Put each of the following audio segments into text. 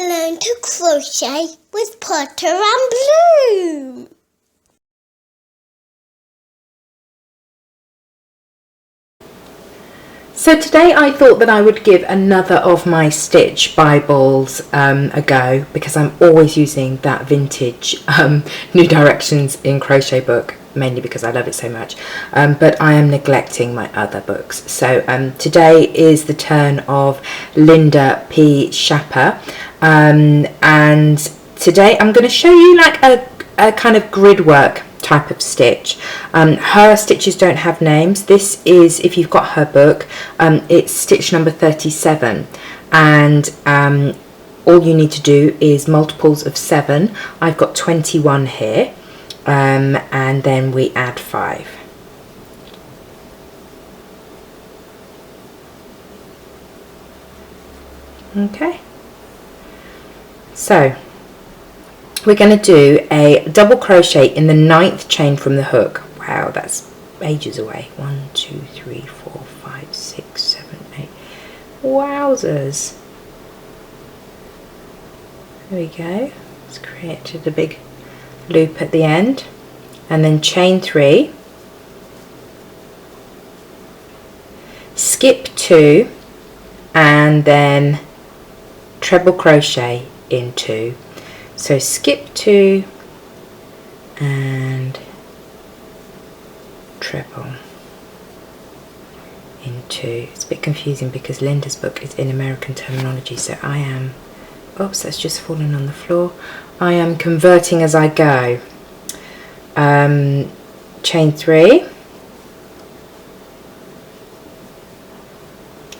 Learn to crochet with Potter and Bloom. So today I thought that I would give another of my Stitch Bibles a go, because I'm always using that vintage New Directions in Crochet book, mainly because I love it so much, but I am neglecting my other books. So today is the turn of Linda P. Schapper, and today I'm going to show you like a kind of grid work type of stitch. Her stitches don't have names. This is, if you've got her book, it's stitch number 37, and all you need to do is multiples of 7. I've got 21 here, and then we add 5. Okay, so we're going to do a double crochet in the 9th chain from the hook. Wow, that's ages away. 1, 2, 3, 4, 5, 6, 7, 8. Wowzers. There we go. Let's create the big loop at the end, and then chain 3, skip 2, and then treble crochet in 2. So skip 2 and treble in 2. It's a bit confusing because Linda's book is in American terminology, so I am, oops, that's just fallen on the floor. I am converting as I go. Chain 3,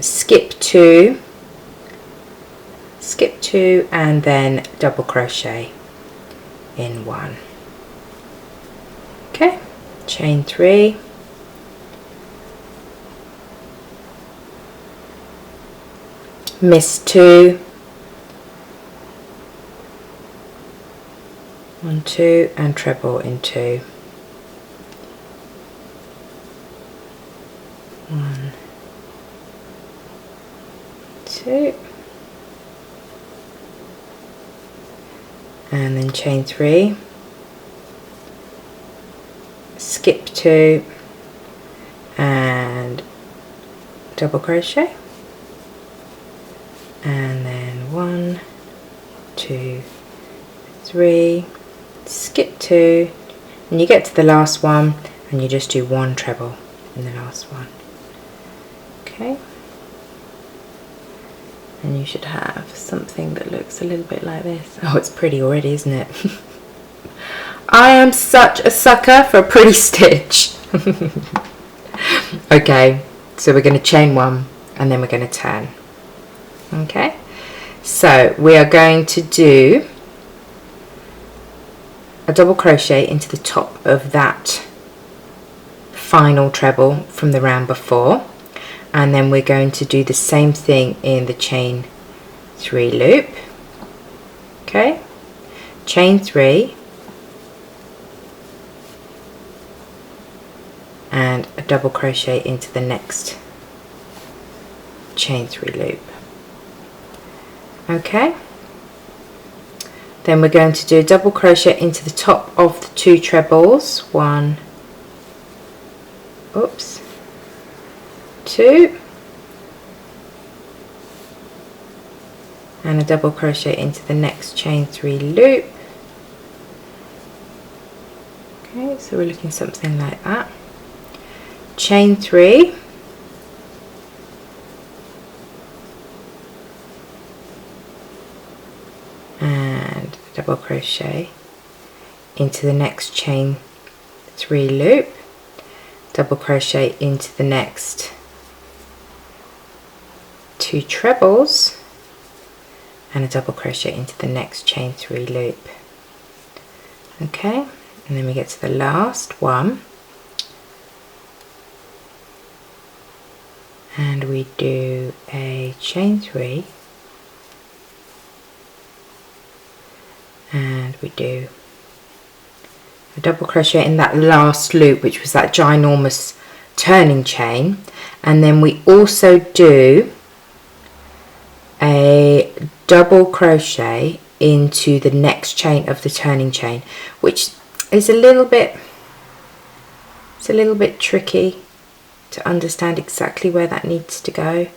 skip 2, skip 2, and then double crochet in 1. Okay, chain 3, miss 2, 1, 2, and treble in 2. 1, 2, and then chain 3, skip 2, and double crochet, and then 1, 2, 3, skip 2, and you get to the last one and you just do 1 treble in the last one. Okay, and you should have something that looks a little bit like this. Oh, it's pretty already, isn't it? I am such a sucker for a pretty stitch. Okay, so we're going to chain 1 and then we're going to turn. Okay, so we are going to do a double crochet into the top of that final treble from the round before, and then we're going to do the same thing in the chain 3 loop. Okay, chain 3 and a double crochet into the next chain 3 loop. Okay, then we're going to do a double crochet into the top of the 2 trebles, 1, oops, 2, and a double crochet into the next chain 3 loop. Okay, so we're looking something like that. Chain 3, and double crochet into the next chain 3 loop, double crochet into the next 2 trebles, and a double crochet into the next chain 3 loop. Okay, and then we get to the last one, and we do a chain 3, and we do a double crochet in that last loop, which was that ginormous turning chain, and then we also do a double crochet into the next chain of the turning chain, which is a little bit tricky to understand exactly where that needs to go,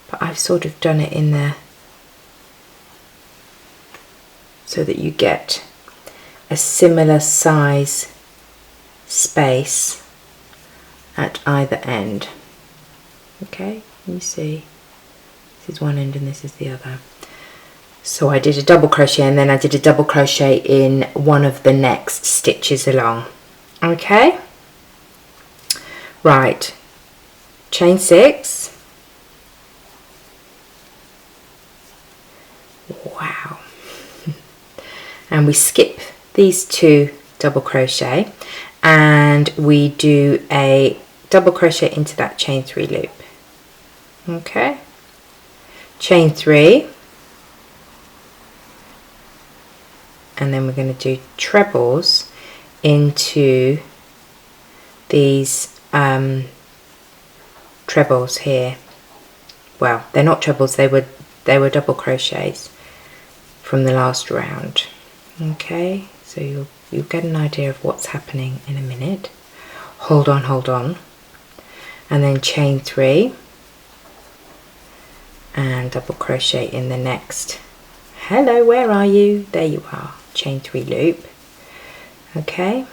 but I've sort of done it in there so that you get a similar size space at either end. Okay, you see, this is one end and this is the other. So I did a double crochet and then I did a double crochet in one of the next stitches along. Okay, right, chain 6. Wow. And we skip these 2 double crochet and we do a double crochet into that chain 3 loop. Okay, chain 3, and then we're going to do trebles into these trebles here. Well, they're not trebles, they were double crochets from the last round. Okay, so you'll get an idea of what's happening in a minute. Hold on, and then chain 3 and double crochet in the next. Hello, where are you? There you are. Chain 3 loop. Okay,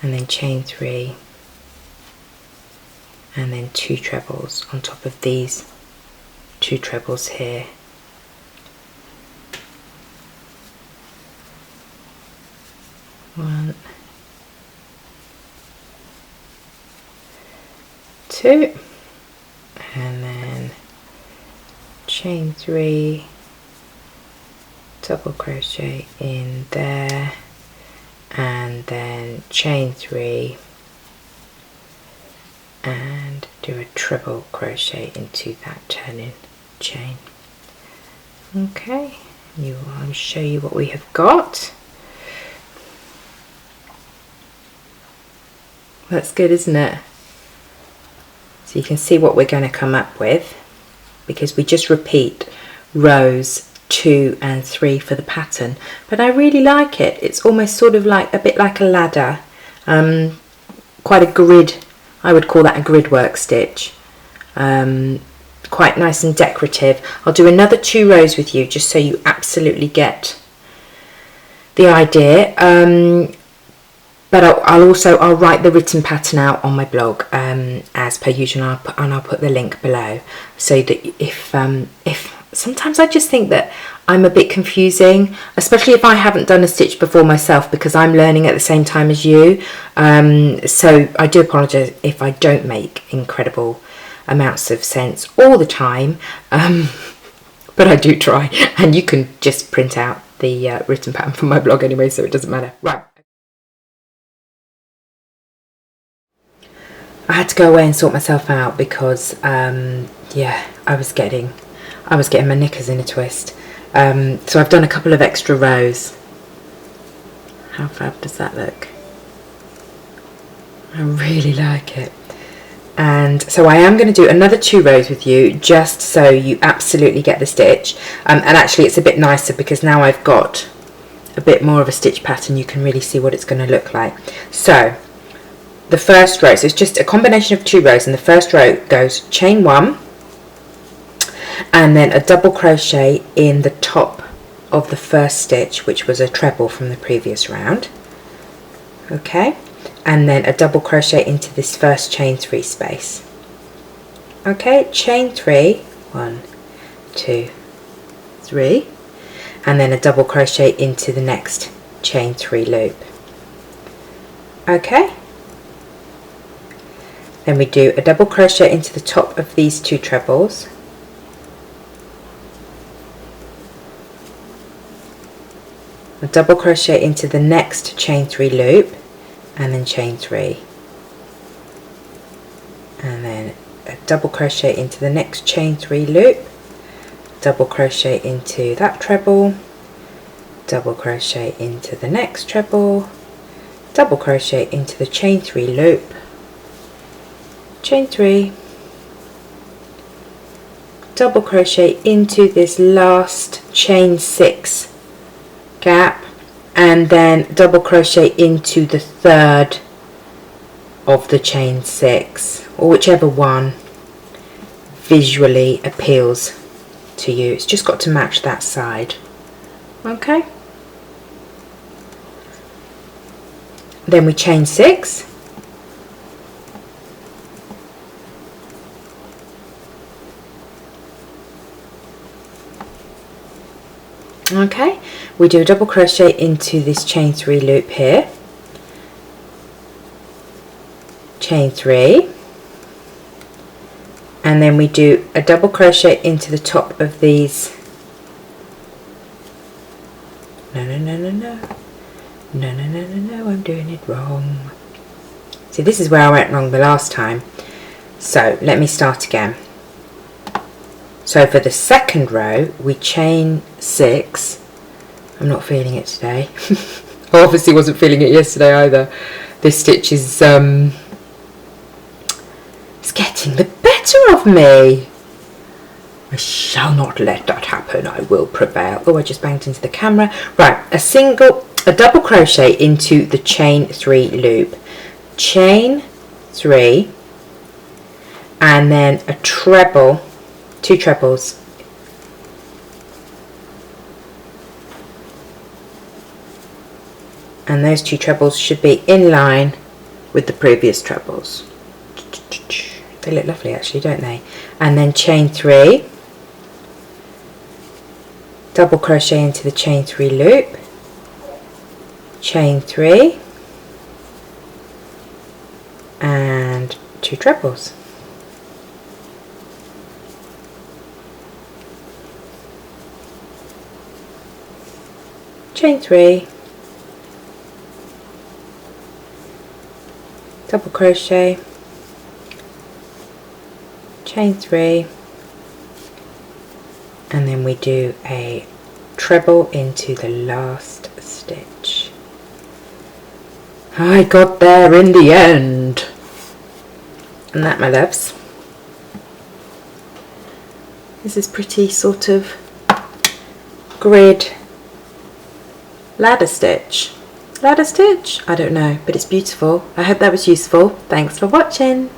and then chain 3 and then 2 trebles on top of these 2 trebles here. One, 2, and then chain 3, double crochet in there, and then chain 3 and do a treble crochet into that turning chain. Okay, I'll show you what we have got. That's good, isn't it? So you can see what we're going to come up with, because we just repeat rows 2 and 3 for the pattern, but I really like it. It's almost sort of like a bit like a ladder, quite a grid. I would call that a grid work stitch. Quite nice and decorative. I'll do another 2 rows with you just so you absolutely get the idea. But I'll write the written pattern out on my blog as per usual, and I'll put the link below, so that if sometimes I just think that I'm a bit confusing, especially if I haven't done a stitch before myself, because I'm learning at the same time as you. So I do apologise if I don't make incredible amounts of sense all the time, but I do try, and you can just print out the written pattern from my blog anyway, so it doesn't matter. Right. I had to go away and sort myself out because yeah, I was getting my knickers in a twist. So I've done a couple of extra rows. How fab does that look? I really like it. And so I am going to do another 2 rows with you, just so you absolutely get the stitch. And actually it's a bit nicer because now I've got a bit more of a stitch pattern. You can really see what it's going to look like. So the first row, so it's just a combination of 2 rows, and the first row goes chain 1 and then a double crochet in the top of the first stitch, which was a treble from the previous round. Okay, and then a double crochet into this first chain 3 space. Okay, chain 3, 1, 2, 3, and then a double crochet into the next chain 3 loop. Okay, then we do a double crochet into the top of these 2 trebles, a double crochet into the next chain 3 loop, and then chain 3, and then a double crochet into the next chain 3 loop, double crochet into that treble, double crochet into the next treble, double crochet into the chain 3 loop, chain 3, double crochet into this last chain 6 gap, and then double crochet into the third of the chain 6, or whichever one visually appeals to you. It's just got to match that side. Okay, then we chain 6, okay, we do a double crochet into this chain 3 loop here, chain 3, and then we do a double crochet into the top of these, no, I'm doing it wrong. See, this is where I went wrong the last time, so let me start again. So for the second row we chain 6. I'm not feeling it today. I obviously wasn't feeling it yesterday either. This stitch is it's getting the better of me. I shall not let that happen. I will prevail. Oh, I just banged into the camera. Right, a double crochet into the chain 3 loop, chain 3, and then a treble, 2 trebles, and those 2 trebles should be in line with the previous trebles. They look lovely actually, don't they? And then chain 3, double crochet into the chain 3 loop, chain 3, and 2 trebles. Chain 3, double crochet, chain 3, and then we do a treble into the last stitch. I got there in the end. And that, my loves, this is pretty sort of grid ladder stitch. I don't know, but it's beautiful. I hope that was useful. Thanks for watching.